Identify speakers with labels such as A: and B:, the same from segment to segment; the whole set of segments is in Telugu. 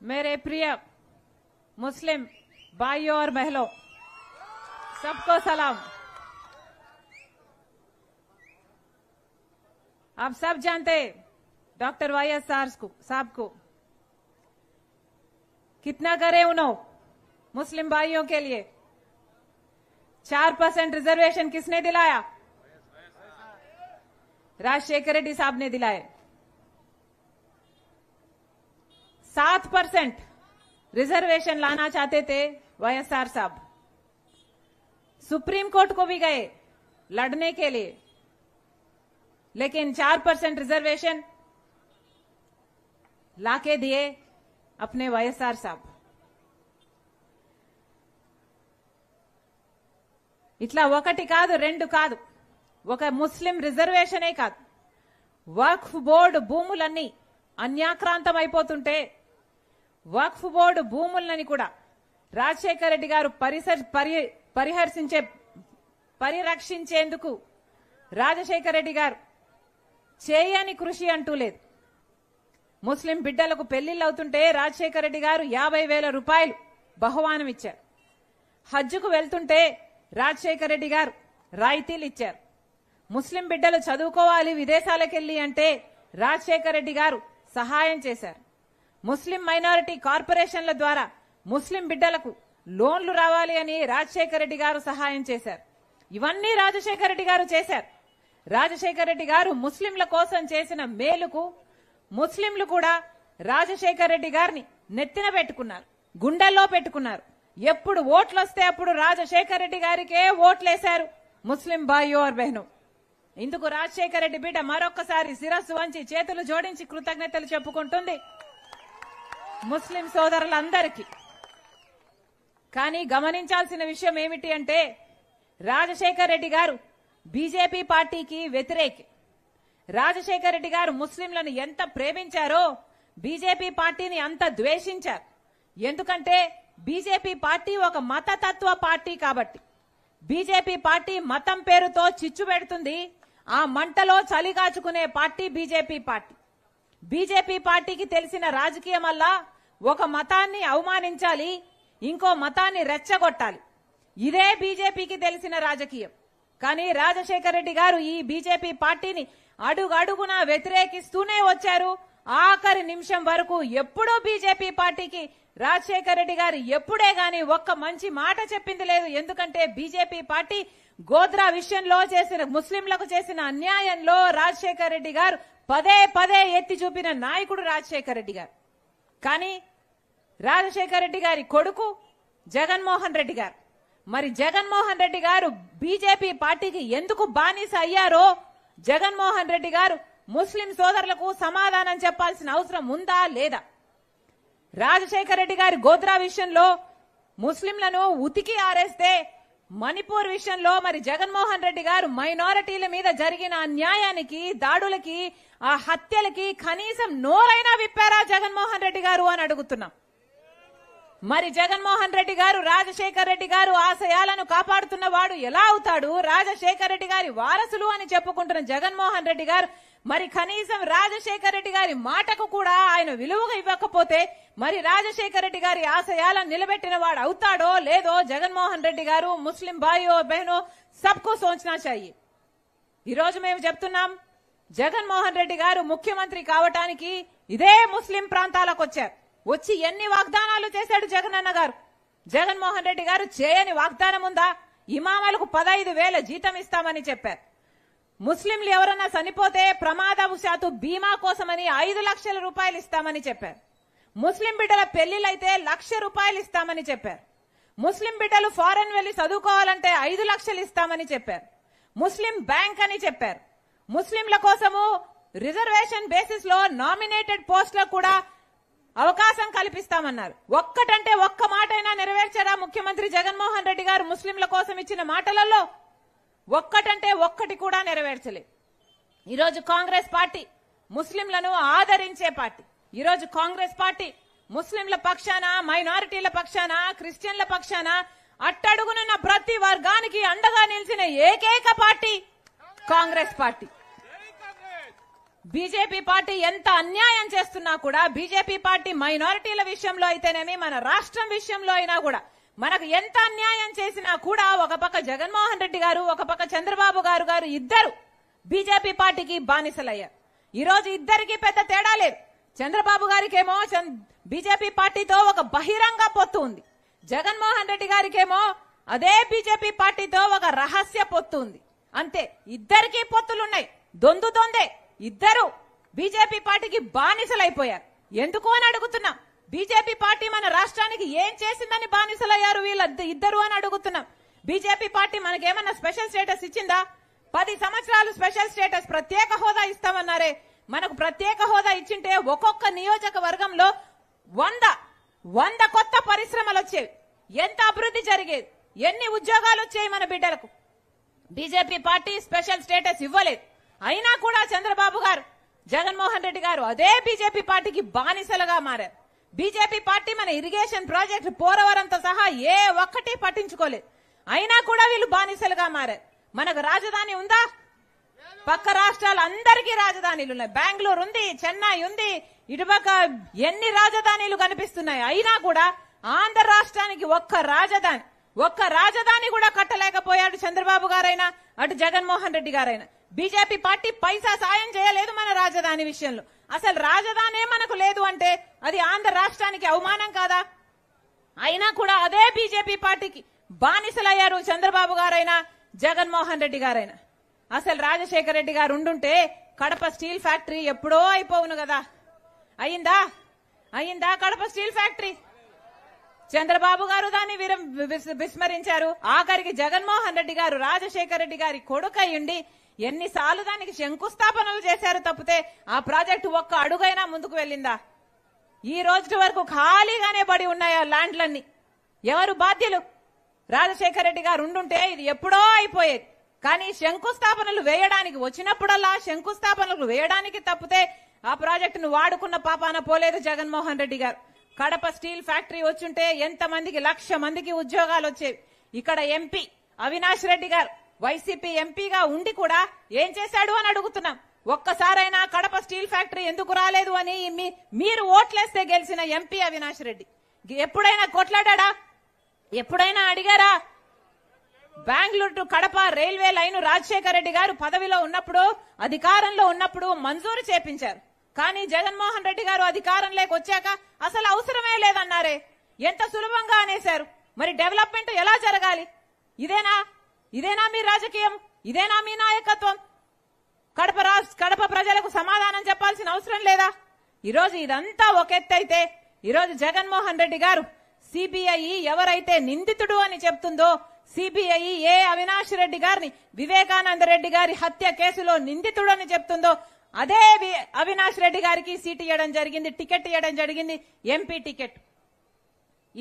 A: मेरे प्रिय मुस्लिम भाइयों और बहनों, सबको सलाम। आप सब जानते हैं डॉक्टर वाईएसआर साहब को कितना करे उन्होंने मुस्लिम भाइयों के लिए। 4% रिजर्वेशन किसने दिलाया? राजशेखर रेड्डी साहब ने दिलाए। 7% रिजर्वेशन लाना चाहते थे वाईएसआर साहब। सुप्रीम कोर्ट को भी गए लड़ने के लिए, लेकिन 4% रिजर्वेशन लाके दिए अपने वाईएसआर साहब। ఇట్లా ఒకటి కాదు రెండు కాదు, ఒక ముస్లిం రిజర్వేషనే కాదు, వక్ఫ్ బోర్డు భూములన్నీ అన్యాక్రాంతం అయిపోతుంటే వక్ఫ్ బోర్డు భూములని కూడా రాజశేఖర రెడ్డి గారు పరిరక్షించేందుకు రాజశేఖర రెడ్డి గారు చేయని కృషి అంటూ లేదు. ముస్లిం బిడ్డలకు పెళ్లిళ్ళు అవుతుంటే రాజశేఖర రెడ్డి గారు 50,000 రూపాయలు బహుమానం ఇచ్చారు. హజ్జుకు వెళ్తుంటే రాజశేఖర రెడ్డి గారు రాయితీలు ఇచ్చారు. ముస్లిం బిడ్డలు చదువుకోవాలి విదేశాలకెళ్లి అంటే రాజశేఖర రెడ్డి గారు సహాయం చేశారు. ముస్లిం మైనారిటీ కార్పొరేషన్ల ద్వారా ముస్లిం బిడ్డలకు లోన్లు రావాలి అని రాజశేఖర రెడ్డి గారు సహాయం చేశారు. ఇవన్నీ రాజశేఖర రెడ్డి గారు చేశారు. రాజశేఖర రెడ్డి గారు ముస్లింల కోసం చేసిన మేలుకు ముస్లింలు కూడా రాజశేఖర రెడ్డి గారిని నెత్తిన పెట్టుకున్నారు, గుండెల్లో పెట్టుకున్నారు. ఎప్పుడు ఓట్లు వస్తే అప్పుడు రాజశేఖర రెడ్డి గారికే ఓట్లేశారు ముస్లిం భాయ్యో और బహనో. ఇందుకు రాజశేఖర రెడ్డి బిడ్డ మరొక్కసారి శిరస్సు వంచి చేతులు జోడించి కృతజ్ఞతలు చెప్పుకుంటుంది ముస్లిం సోదరులందరికీ. కానీ గమనించాల్సిన విషయం ఏమిటి అంటే రాజశేఖర రెడ్డి గారు బీజేపీ పార్టీకి వ్యతిరేకి. రాజశేఖర రెడ్డి గారు ముస్లింలను ఎంత ప్రేమించారో బీజేపీ పార్టీని అంత ద్వేషించారు. ఎందుకంటే బీజేపీ పార్టీ ఒక మతతత్వ పార్టీ కాబట్టి. బీజేపీ పార్టీ మతం పేరుతో చిచ్చు పెడుతుంది, ఆ మంటలో చలిగాచుకునే పార్టీ బీజేపీ పార్టీ. బీజేపీ పార్టీకి తెలిసిన రాజకీయం వల్ల ఒక మతాన్ని అవమానించాలి, ఇంకో మతాన్ని రెచ్చగొట్టాలి. ఇదే బీజేపీకి తెలిసిన రాజకీయం. కానీ రాజశేఖర రెడ్డి గారు ఈ బీజేపీ పార్టీని అడుగడుగునా వ్యతిరేకిస్తూనే వచ్చారు. ఆఖరి నిమిషం వరకు ఎప్పుడూ బీజేపీ పార్టీకి రాజశేఖర రెడ్డి గారు ఎప్పుడే గాని ఒక్క మంచి మాట చెప్పింది లేదు. ఎందుకంటే బీజేపీ పార్టీ గోద్రా విషయంలో చేసిన ముస్లింలకు చేసిన అన్యాయంలో రాజశేఖర రెడ్డి గారు పదే పదే ఎత్తి చూపిన నాయకుడు రాజశేఖర రెడ్డి గారు. కానీ రాజశేఖర రెడ్డి గారి కొడుకు జగన్మోహన్ రెడ్డి గారు, మరి జగన్మోహన్ రెడ్డి గారు బీజేపీ పార్టీకి ఎందుకు బానిస అయ్యారో జగన్మోహన్ రెడ్డి గారు ముస్లిం సోదరులకు సమాధానం చెప్పాల్సిన అవసరం ఉందా లేదా? రాజశేఖర రెడ్డి గారి గోద్రా విషయంలో ముస్లింలను ఉతికి ఆరేస్తే మణిపూర్ విషయంలో మరి జగన్మోహన్ రెడ్డి గారు మైనారిటీల మీద జరిగిన అన్యాయానికి, దాడులకి, ఆ హత్యలకి కనీసం నోరైనా విప్పారా జగన్మోహన్ రెడ్డి గారు అని అడుగుతున్నాం. మరి జగన్మోహన్ రెడ్డి గారు రాజశేఖర రెడ్డి గారు ఆశయాలను కాపాడుతున్న వాడు ఎలా అవుతాడు? రాజశేఖర రెడ్డి గారి వారసులు అని చెప్పుకుంటున్న జగన్మోహన్ రెడ్డి గారు మరి కనీసం రాజశేఖర రెడ్డి గారి మాటకు కూడా ఆయన విలువగా ఇవ్వకపోతే మరి రాజశేఖర రెడ్డి గారి ఆశయాలను నిలబెట్టిన వాడు అవుతాడో లేదో జగన్మోహన్ రెడ్డి గారు ముస్లిం భాయ్యో బహనో సబ్కో సోచనా చాహియే. ఈ రోజు మేము చెప్తున్నాం, జగన్మోహన్ రెడ్డి గారు ముఖ్యమంత్రి కావటానికి ఇదే ముస్లిం ప్రాంతాలకు వచ్చారు. వచ్చి ఎన్ని వాగ్దానాలు చేశాడు జగనన్న గారు? జగన్మోహన్ రెడ్డి గారు చేయని వాగ్దానం ఉందా? ఇమామలకు 15,000 జీతం ఇస్తామని చెప్పారు. ముస్లింలు ఎవరన్నా చనిపోతే ప్రమాదవశాత్తు బీమా కోసమని 5 లక్షల రూపాయలు ఇస్తామని చెప్పారు. ముస్లిం బిడ్డల పెళ్లిళ్లైతే 1,00,000 రూపాయలు ఇస్తామని చెప్పారు. ముస్లిం బిడ్డలు ఫారెన్ వెళ్లి చదువుకోవాలంటే 5 లక్షలు ఇస్తామని చెప్పారు. ముస్లిం బ్యాంక్ అని చెప్పారు. ముస్లింల కోసము రిజర్వేషన్ బేసిస్ లో నామినేటెడ్ పోస్టులకు కూడా అవకాశం కల్పిస్తామన్నారు. ఒక్కటంటే ఒక్క మాటైనా నెరవేర్చారా ముఖ్యమంత్రి జగన్మోహన్ రెడ్డి గారు ముస్లింల కోసం ఇచ్చిన మాటలలో? ఒక్కటంటే ఒక్కటి కూడా నెరవేర్చలేదు. ఈరోజు కాంగ్రెస్ పార్టీ ముస్లింలను ఆదరించే పార్టీ. ఈరోజు కాంగ్రెస్ పార్టీ ముస్లింల పక్షాన, మైనారిటీల పక్షాన, క్రిస్టియన్ల పక్షాన అట్టడుగునున్న ప్రతి వర్గానికి అండగా నిలిచిన ఏకైక party Congress party. BJP party ఎంత అన్యాయం చేస్తున్నా కూడా బీజేపీ పార్టీ మైనారిటీల విషయంలో అయితేనేమి మన రాష్ట్రం విషయంలో అయినా కూడా మనకు ఎంత అన్యాయం చేసినా కూడా ఒక పక్క జగన్మోహన్ రెడ్డి గారు ఒక పక్క చంద్రబాబు గారు ఇద్దరు బీజేపీ పార్టీకి బానిసలయ్యారు. ఈ రోజు ఇద్దరికి పెద్ద తేడా లేదు. చంద్రబాబు గారికేమో బీజేపీ పార్టీతో ఒక బహిరంగ పొత్తు ఉంది. జగన్మోహన్ రెడ్డి గారికేమో అదే బీజేపీ పార్టీతో ఒక రహస్య పొత్తు ఉంది. అంతే, ఇద్దరికి పొత్తులున్నాయి. దొందే ఇద్దరు బీజేపీ పార్టీకి బానిసలైపోయారు. ఎందుకు అని అడుగుతున్నాం. బీజేపీ పార్టీ మన రాష్ట్రానికి ఏం చేసిందని బానిసలయ్యారు వీళ్ళిద్దరు అని అడుగుతున్నాం. బీజేపీ పార్టీ మనకేమన్నా స్పెషల్ స్టేటస్ ఇచ్చిందా? 10 సంవత్సరాలు స్పెషల్ స్టేటస్ ప్రత్యేక హోదా ఇస్తామన్నారే. మనకు ప్రత్యేక హోదా ఇచ్చింటే ఒక్కొక్క నియోజకవర్గంలో 100 కొత్త పరిశ్రమలు వచ్చేవి. ఎంత అభివృద్ధి జరిగేది, ఎన్ని ఉద్యోగాలు వచ్చాయి మన బిడ్డలకు. బీజేపీ పార్టీ స్పెషల్ స్టేటస్ ఇవ్వలేదు. అయినా కూడా చంద్రబాబు గారు జగన్మోహన్ రెడ్డి గారు అదే బీజేపీ పార్టీకి బానిసలుగా మారారు. బీజేపీ పార్టీ మన ఇరిగేషన్ ప్రాజెక్టు పోలవరంతో సహా ఏ ఒక్కటి పట్టించుకోలేదు. అయినా కూడా వీళ్ళు బానిసలుగా మారారు. మనకు రాజధాని ఉందా? పక్క రాష్ట్రాలు అందరికీ రాజధానిలు ఉన్నాయి. బెంగళూరు ఉంది, చెన్నై ఉంది, ఇటుపక్క ఎన్ని రాజధానిలు కనిపిస్తున్నాయి. అయినా కూడా ఆంధ్ర రాష్ట్రానికి ఒక్క రాజధాని కూడా కట్టలేకపోయాడు చంద్రబాబు గారైనా అటు జగన్మోహన్ రెడ్డి గారైనా. బీజేపీ పార్టీ పైసా సాయం చేయలేదు మన రాజధాని విషయంలో. అసలు రాజధానే మనకు లేదు అంటే అది ఆంధ్ర రాష్ట్రానికి అవమానం కాదా? అయినా కూడా అదే బీజేపీ పార్టీకి బానిసలయ్యారు చంద్రబాబు గారైనా జగన్మోహన్ రెడ్డి గారైనా. అసలు రాజశేఖర రెడ్డి గారు ఉండుంటే కడప స్టీల్ ఫ్యాక్టరీ ఎప్పుడో అయిపోవును కదా. అయిందా కడప స్టీల్ ఫ్యాక్టరీ? చంద్రబాబు గారు దాన్ని విస్మరించారు. ఆఖరికి జగన్మోహన్ రెడ్డి గారు రాజశేఖర రెడ్డి గారి కొడుకయ్యుండి ఎన్నిసార్లు దానికి శంకుస్థాపనలు చేశారు తప్పితే ఆ ప్రాజెక్టు ఒక్క అడుగైనా ముందుకు వెళ్ళిందా? ఈ రోజు వరకు ఖాళీగానే పడి ఉన్నాయి ఆ ల్యాండ్లన్నీ. ఎవరు బాధ్యులు? రాజశేఖర రెడ్డి గారు ఉండుంటే ఇది ఎప్పుడో అయిపోయేది. కానీ శంకుస్థాపనలు వేయడానికి వచ్చినప్పుడల్లా శంకుస్థాపనలు వేయడానికి తప్పితే ఆ ప్రాజెక్టును వాడుకున్న పాపాన పోలేదు జగన్మోహన్ రెడ్డి గారు. కడప స్టీల్ ఫ్యాక్టరీ వచ్చుంటే ఎంతమందికి 1,00,000 మందికి ఉద్యోగాలు వచ్చేవి. ఇక్కడ ఎంపీ అవినాష్ రెడ్డి గారు వైసీపీ ఎంపీగా ఉండి కూడా ఏం చేశాడు అని అడుగుతున్నాం. ఒక్కసారైనా కడప స్టీల్ ఫ్యాక్టరీ ఎందుకు రాలేదు అని మీరు ఓట్లేస్తే గెలిచిన ఎంపీ అవినాష్ రెడ్డి ఎప్పుడైనా కొట్లాడా? ఎప్పుడైనా అడిగారా? Bengaluru to Kadapa railway line Rajasekhara Reddy గారు పదవిలో ఉన్నప్పుడు అధికారంలో ఉన్నప్పుడు మంజూరు చేపించారు. కానీ జగన్మోహన్ రెడ్డి గారు అధికారం లేకొచ్చాక అసలు అవసరమే లేదన్నారే. ఎంత సులభంగా అనేశారు. మరి డెవలప్మెంట్ ఎలా జరగాలి? ఇదేనా మీ రాజకీయం? ఇదేనా మీ నాయకత్వం? కడప ప్రజలకు సమాధానం చెప్పాల్సిన అవసరం లేదా? ఈరోజు ఇదంతా ఒక ఎత్తైతే ఈరోజు జగన్మోహన్ రెడ్డి గారు సిబిఐ ఎవరైతే నిందితుడు అని చెప్తుందో, సిబిఐ ఏ అవినాష్ రెడ్డి గారిని వివేకానంద రెడ్డి గారి హత్య కేసులో నిందితుడు అని చెప్తుందో అదే అవినాష్ రెడ్డి గారికి సీట్ ఇవ్వడం జరిగింది, టికెట్ ఇవ్వడం జరిగింది, ఎంపీ టికెట్.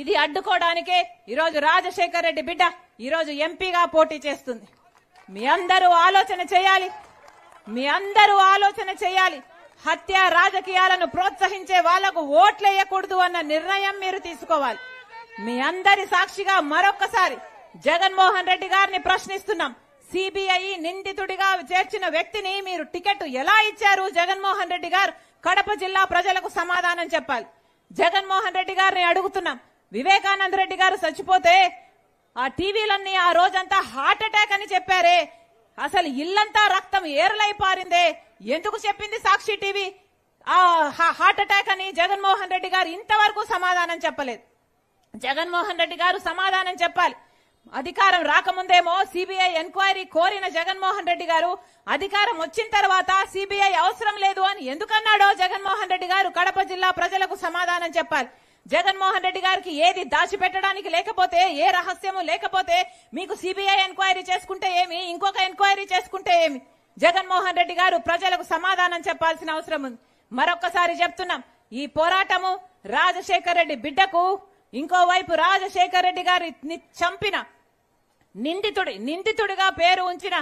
A: ఇది అడ్డుకోవడానికే ఈరోజు రాజశేఖర రెడ్డి బిడ్డ ఈరోజు ఎంపీగా పోటీ చేస్తుంది. మీ అందరూ ఆలోచన చేయాలి. హత్య రాజకీయాలను ప్రోత్సహించే వాళ్లకు ఓట్లేయకూడదు అన్న నిర్ణయం మీరు తీసుకోవాలి. మీ అందరి సాక్షిగా మరొక్కసారి జగన్మోహన్ రెడ్డి గారిని ప్రశ్నిస్తున్నాం. సిబిఐ నిందితుడిగా చేర్చిన వ్యక్తిని మీరు టికెట్ ఎలా ఇచ్చారు? జగన్మోహన్ రెడ్డి గారు కడప జిల్లా ప్రజలకు సమాధానం చెప్పాలి. జగన్మోహన్ రెడ్డి గారిని అడుగుతున్నాం. వివేకానంద రెడ్డి గారు చచ్చిపోతే ఆ టీవీలన్నీ ఆ రోజంతా హార్ట్ అటాక్ అని చెప్పారే, అసలు ఇల్లంతా రక్తం ఏరులై పారిందే. ఎందుకు చెప్పింది సాక్షి టీవీ ఆ హార్ట్ అటాక్ అని? జగన్మోహన్ రెడ్డి గారు ఇంతవరకు సమాధానం చెప్పలేదు. జగన్మోహన్ రెడ్డి గారు సమాధానం చెప్పాలి. అధికారం రాకముందేమో సిబిఐ ఎంక్వైరీ కోరిన జగన్మోహన్ రెడ్డి గారు అధికారం వచ్చిన తర్వాత సిబిఐ అవసరం లేదు అని ఎందుకన్నాడో జగన్మోహన్ రెడ్డి గారు కడప జిల్లా ప్రజలకు సమాధానం చెప్పాలి. జగన్మోహన్ రెడ్డి గారికి ఏది దాచిపెట్టడానికి లేకపోతే, ఏ రహస్యము లేకపోతే మీకు సిబిఐ ఎంక్వైరీ చేసుకుంటే ఏమి, ఇంకొక ఎంక్వైరీ చేసుకుంటే ఏమి? జగన్మోహన్ రెడ్డి గారు ప్రజలకు సమాధానం చెప్పాల్సిన అవసరం ఉంది. మరొక్కసారి చెప్తున్నాం, ఈ పోరాటము రాజశేఖర రెడ్డి బిడ్డకు, ఇంకోవైపు రాజశేఖర రెడ్డి గారిని చంపిన నిందితుడిగా పేరు ఉంచిన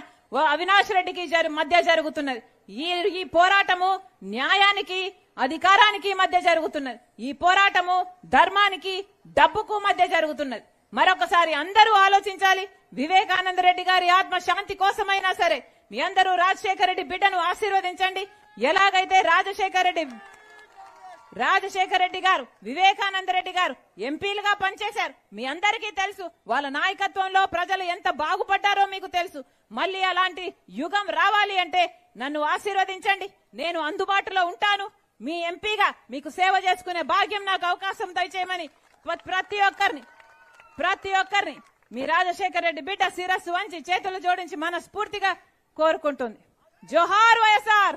A: అవినాష్ రెడ్డికి మధ్య జరుగుతున్నది. ఈ పోరాటము న్యాయానికి అధికారానికి మధ్య జరుగుతున్నది. ఈ పోరాటము ధర్మానికి డబ్బుకు మధ్య జరుగుతున్నది. మరొకసారి అందరూ ఆలోచించాలి. వివేకానంద రెడ్డి గారి ఆత్మ శాంతి కోసమైనా సరే మీ అందరూ రాజశేఖర రెడ్డి బిడ్డను ఆశీర్వదించండి. ఎలాగైతే రాజశేఖర రెడ్డి గారు వివేకానంద రెడ్డి గారు ఎంపీలుగా పనిచేశారు, మీ అందరికీ తెలుసు. వాళ్ళ నాయకత్వంలో ప్రజలు ఎంత బాగుపడ్డారో మీకు తెలుసు. మళ్ళీ అలాంటి యుగం రావాలి అంటే నన్ను ఆశీర్వదించండి. నేను అందుబాటులో ఉంటాను. మీ ఎంపీగా మీకు సేవ చేసుకునే భాగ్యం నాకు అవకాశం దయచేయమని ప్రతి ఒక్కరిని మీ రాజశేఖర రెడ్డి బిడ్డ శిరస్సు వంచి చేతులు జోడించి మనస్ఫూర్తిగా కోరుకుంటుంది. జోహార్ వైఎస్ఆర్.